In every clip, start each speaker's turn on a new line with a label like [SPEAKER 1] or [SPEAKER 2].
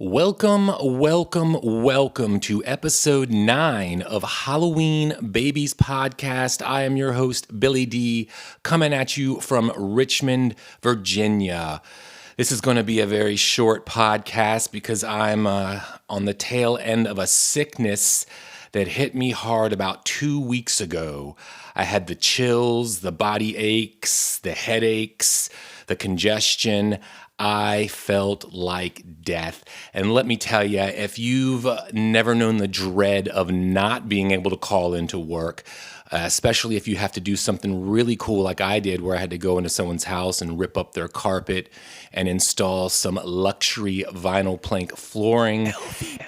[SPEAKER 1] Welcome to episode 9 of Halloween Babies Podcast. I am your host, Billy D, coming at you from Richmond, Virginia. This is going to be a very short podcast because I'm on the tail end of a sickness that hit me hard about 2 weeks ago. I had the chills, the body aches, the headaches, the congestion. I felt like death. And let me tell you, if you've never known the dread of not being able to call into work, especially if you have to do something really cool like I did, where I had to go into someone's house and rip up their carpet and install some luxury vinyl plank flooring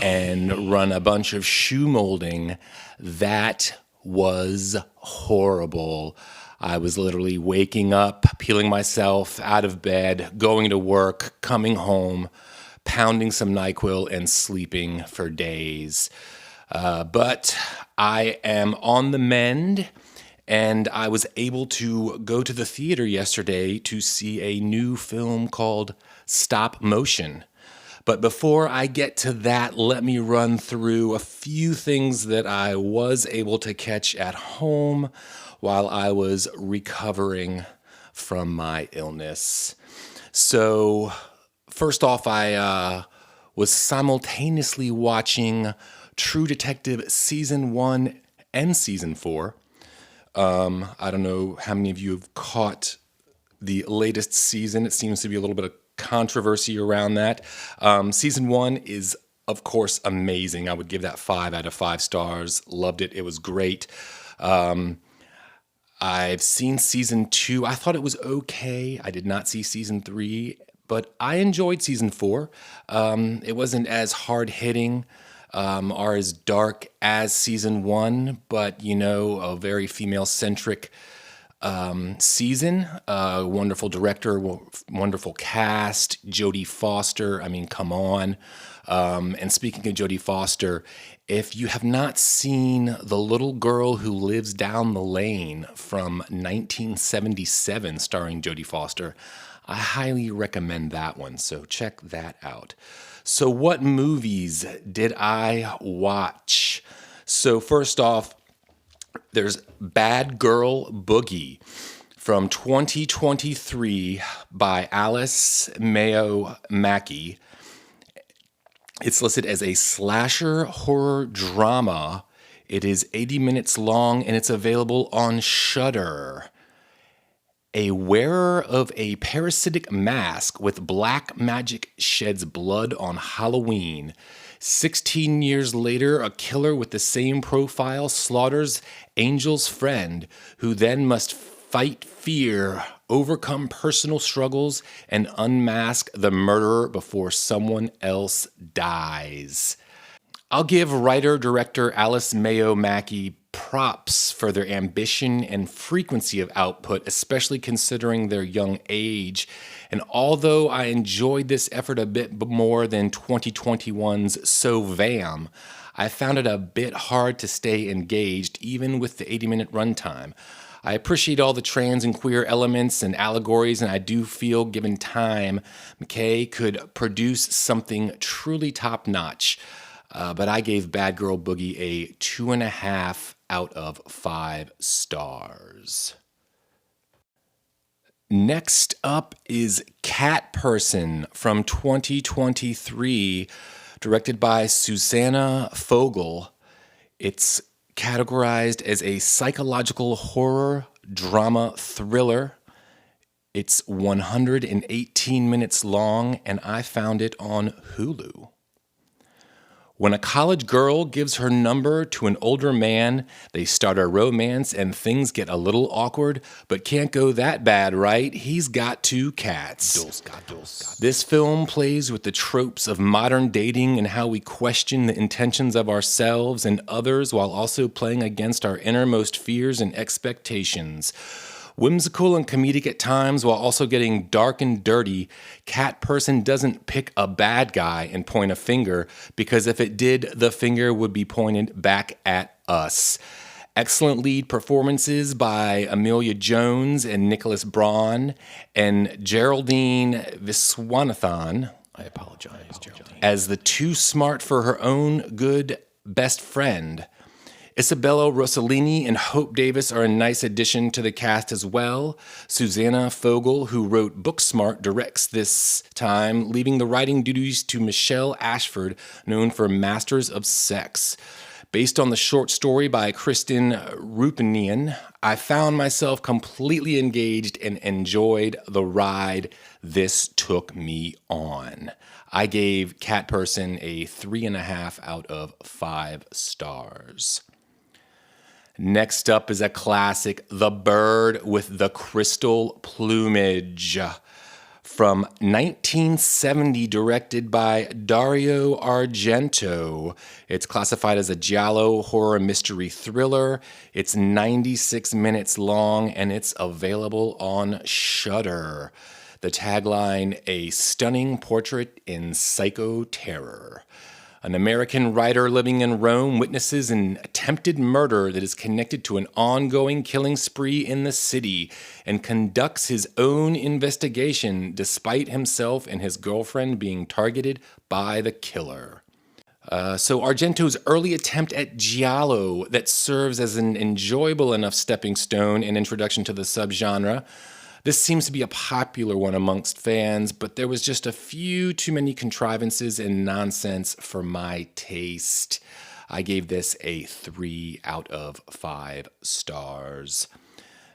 [SPEAKER 1] and run a bunch of shoe molding, that was horrible. I was literally waking up, peeling myself out of bed, going to work, coming home, pounding some NyQuil, and sleeping for days. But I am on the mend, and I was able to go to the theater yesterday to see a new film called Stopmotion. But before I get to that, let me run through a few things that I was able to catch at home while I was recovering from my illness. So, first off, I was simultaneously watching True Detective Season 1 and Season 4. I don't know how many of you have caught the latest season. It seems to be a little bit of controversy around that. Season 1 is, of course, amazing. I would give that 5 out of 5 stars. Loved it. It was great. I've seen Season 2. I thought it was okay. I did not see Season 3, but I enjoyed Season 4. It wasn't as hard-hitting or as dark as Season 1, but, you know, a very female-centric season. Wonderful director, wonderful cast, Jodie Foster. I mean, come on. And speaking of Jodie Foster, if you have not seen The Little Girl Who Lives Down the Lane from 1977 starring Jodie Foster, I highly recommend that one, so check that out. So what movies did I watch? So first off, there's Bad Girl Boogie from 2023 by Alice Mayo Mackey. It's listed as a slasher horror drama. It is 80 minutes long and it's available on Shudder. A wearer of a parasitic mask with black magic sheds blood on Halloween. 16 years later, a killer with the same profile slaughters Angel's friend, who then must fight fear, overcome personal struggles, and unmask the murderer before someone else dies. I'll give writer-director Alice Mayo Mackey props for their ambition and frequency of output, especially considering their young age. And although I enjoyed this effort a bit more than 2021's So Vam, I found it a bit hard to stay engaged, even with the 80-minute runtime. I appreciate all the trans and queer elements and allegories, and I do feel, given time, McKay could produce something truly top-notch. But I gave Bad Girl Boogie a 2.5 out of 5 stars. Next up is Cat Person from 2023, directed by Susanna Fogel. It's categorized as a psychological horror drama thriller. It's 118 minutes long, and I found it on Hulu. When a college girl gives her number to an older man, they start a romance and things get a little awkward, but can't go that bad, right? He's got 2 cats. This film plays with the tropes of modern dating and how we question the intentions of ourselves and others while also playing against our innermost fears and expectations. Whimsical and comedic at times while also getting dark and dirty, Cat Person doesn't pick a bad guy and point a finger, because if it did, the finger would be pointed back at us. Excellent lead performances by Amelia Jones and Nicholas Braun, and Geraldine Viswanathan I apologize, Geraldine. As the too smart for her own good best friend. Isabella Rossellini and Hope Davis are a nice addition to the cast as well. Susanna Fogel, who wrote Booksmart, directs this time, leaving the writing duties to Michelle Ashford, known for Masters of Sex. Based on the short story by Kristen Rupinian, I found myself completely engaged and enjoyed the ride this took me on. I gave Cat Person a 3.5 out of 5 stars. Next up is a classic, The Bird with the Crystal Plumage, from 1970, directed by Dario Argento. It's classified as a giallo horror mystery thriller. It's 96 minutes long, and it's available on Shudder. The tagline, a stunning portrait in psycho-terror. An American writer living in Rome witnesses an attempted murder that is connected to an ongoing killing spree in the city and conducts his own investigation despite himself and his girlfriend being targeted by the killer. So Argento's early attempt at giallo that serves as an enjoyable enough stepping stone and introduction to the subgenre. This seems to be a popular one amongst fans, but there was just a few too many contrivances and nonsense for my taste. I gave this a 3 out of 5 stars.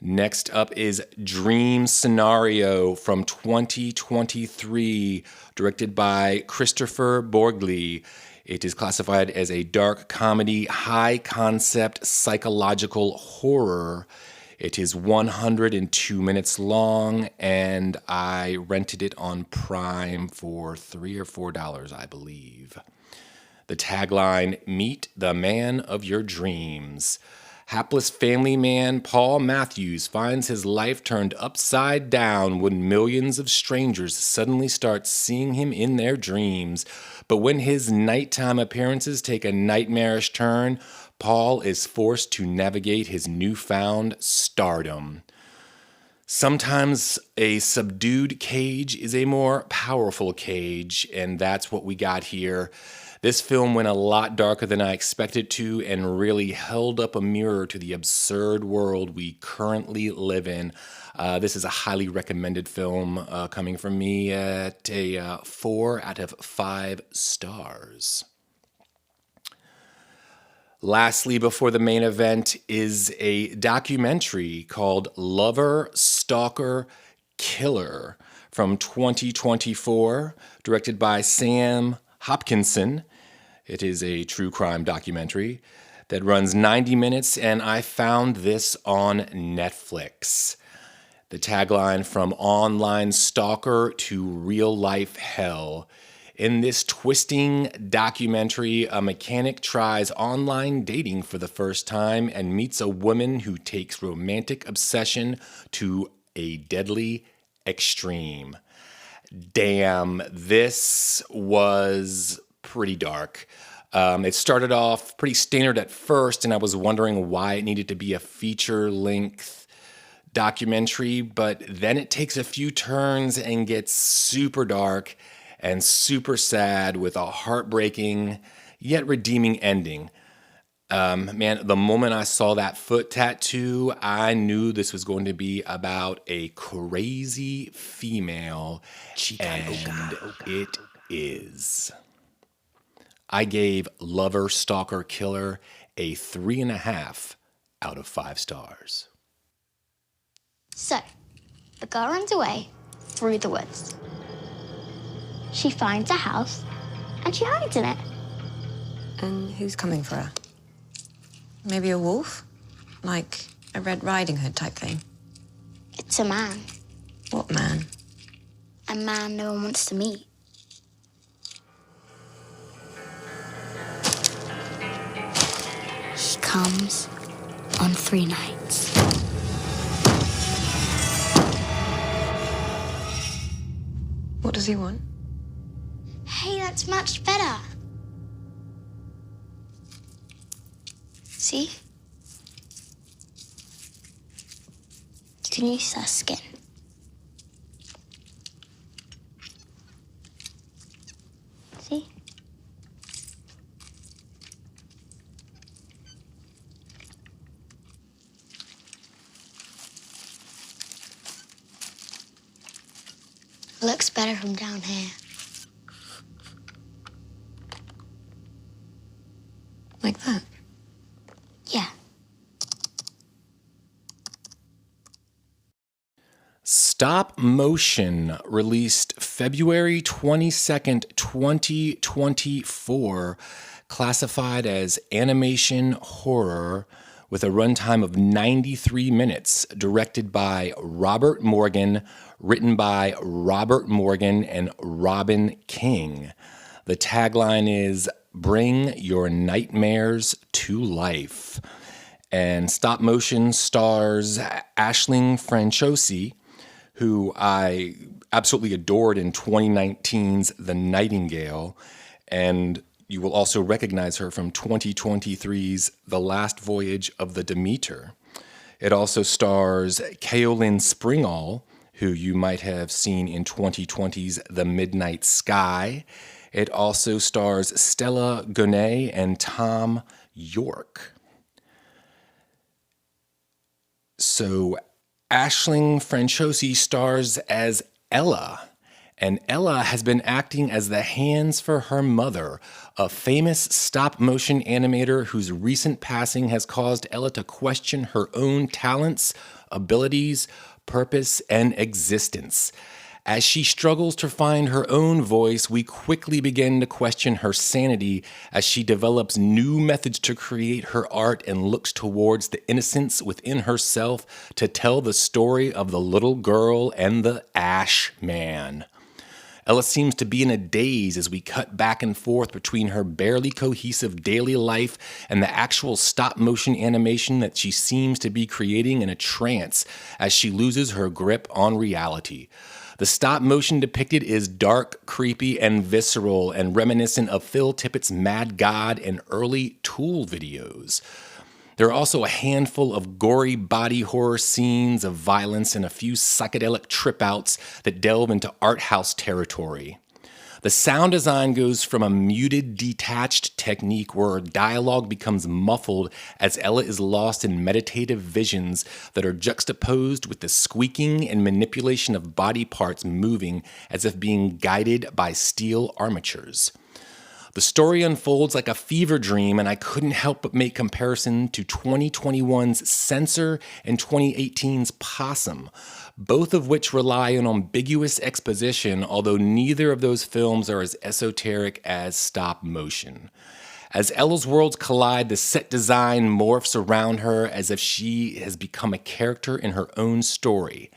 [SPEAKER 1] Next up is Dream Scenario from 2023, directed by Christopher Borgli. It is classified as a dark comedy, high-concept psychological horror. It is 102 minutes long, and I rented it on Prime for $3 or $4, I believe. The tagline, meet the man of your dreams. Hapless family man Paul Matthews finds his life turned upside down when millions of strangers suddenly start seeing him in their dreams. But when his nighttime appearances take a nightmarish turn, Paul is forced to navigate his newfound stardom. Sometimes a subdued cage is a more powerful cage, and that's what we got here. This film went a lot darker than I expected to and really held up a mirror to the absurd world we currently live in. This is a highly recommended film coming from me at a 4 out of 5 stars. Lastly, before the main event is a documentary called Lover, Stalker, Killer from 2024, directed by Sam Hopkinson. It is a true crime documentary that runs 90 minutes, and I found this on Netflix. The tagline, from online stalker to real life hell. In this twisting documentary, a mechanic tries online dating for the first time and meets a woman who takes romantic obsession to a deadly extreme. Damn, this was pretty dark. It started off pretty standard at first, and I was wondering why it needed to be a feature-length documentary, but then it takes a few turns and gets super dark and super sad with a heartbreaking yet redeeming ending. Man, the moment I saw that foot tattoo, I knew this was going to be about a crazy female, and it is. I gave Lover, Stalker, Killer a 3.5 out of 5 stars.
[SPEAKER 2] So, the girl runs away through the woods. She finds a house, and she hides in it.
[SPEAKER 3] And who's coming for her? Maybe a wolf? Like a Red Riding Hood type thing?
[SPEAKER 2] It's a man.
[SPEAKER 3] What man?
[SPEAKER 2] A man no one wants to meet. He comes on 3 nights.
[SPEAKER 3] What does he want?
[SPEAKER 2] Hey, that's much better. See? You can use her skin. It looks better from down here.
[SPEAKER 3] Like that?
[SPEAKER 2] Yeah.
[SPEAKER 1] Stopmotion released February 22nd, 2024, classified as animation horror with a runtime of 93 minutes, directed by Robert Morgan, written by Robert Morgan and Robin King. The tagline is "Bring Your Nightmares to Life." And Stopmotion stars Aisling Franciosi, who I absolutely adored in 2019's The Nightingale, and you will also recognize her from 2023's The Last Voyage of the Demeter. It also stars Kaolin Springall, who you might have seen in 2020's The Midnight Sky. It also stars Stella Gonay and Tom York. So Aisling Franciosi stars as Ella, and Ella has been acting as the hands for her mother, a famous stop-motion animator whose recent passing has caused Ella to question her own talents, abilities, purpose, and existence. As she struggles to find her own voice, we quickly begin to question her sanity as she develops new methods to create her art and looks towards the innocence within herself to tell the story of the little girl and the Ash Man. Ella seems to be in a daze as we cut back and forth between her barely cohesive daily life and the actual stop-motion animation that she seems to be creating in a trance as she loses her grip on reality. The stop-motion depicted is dark, creepy, and visceral, and reminiscent of Phil Tippett's Mad God and early Tool videos. There are also a handful of gory body horror scenes of violence and a few psychedelic trip-outs that delve into art house territory. The sound design goes from a muted, detached technique where dialogue becomes muffled as Ella is lost in meditative visions that are juxtaposed with the squeaking and manipulation of body parts moving as if being guided by steel armatures. The story unfolds like a fever dream, and I couldn't help but make comparison to 2021's Censor and 2018's Possum, both of which rely on ambiguous exposition, although neither of those films are as esoteric as Stop Motion. As Ella's worlds collide, the set design morphs around her as if she has become a character in her own story.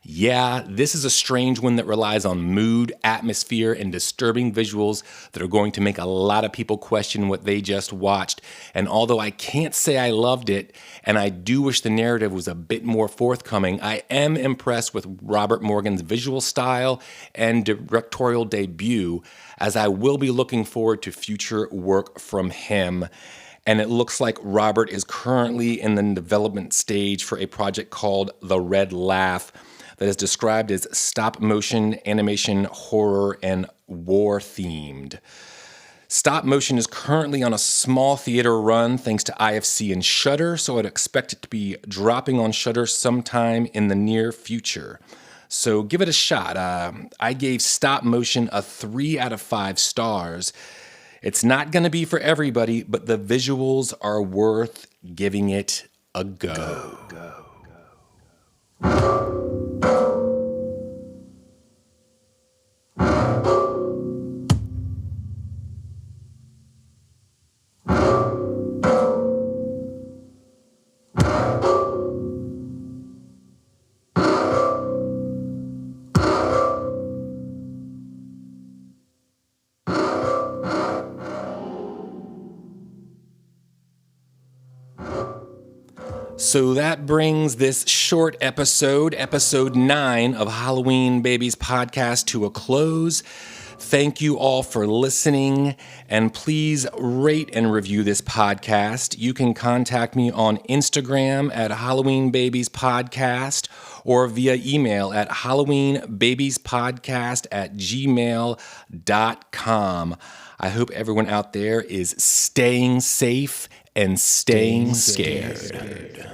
[SPEAKER 1] Yeah, this is a strange one that relies on mood, atmosphere, and disturbing visuals that are going to make a lot of people question what they just watched. And although I can't say I loved it, and I do wish the narrative was a bit more forthcoming, I am impressed with Robert Morgan's visual style and directorial debut, as I will be looking forward to future work from him. And it looks like Robert is currently in the development stage for a project called The Red Laugh, that is described as stop-motion, animation, horror, and war-themed. Stop-motion is currently on a small theater run thanks to IFC and Shudder, so I'd expect it to be dropping on Shudder sometime in the near future. So give it a shot. I gave Stop-motion a 3 out of 5 stars. It's not going to be for everybody, but the visuals are worth giving it a go. So that brings this short episode, episode 9 of Halloween Babies podcast, to a close. Thank you all for listening, and please rate and review this podcast. You can contact me on Instagram at Halloween Babies Podcast or via email at halloweenbabiespodcast@gmail.com. I hope everyone out there is staying safe and staying scared.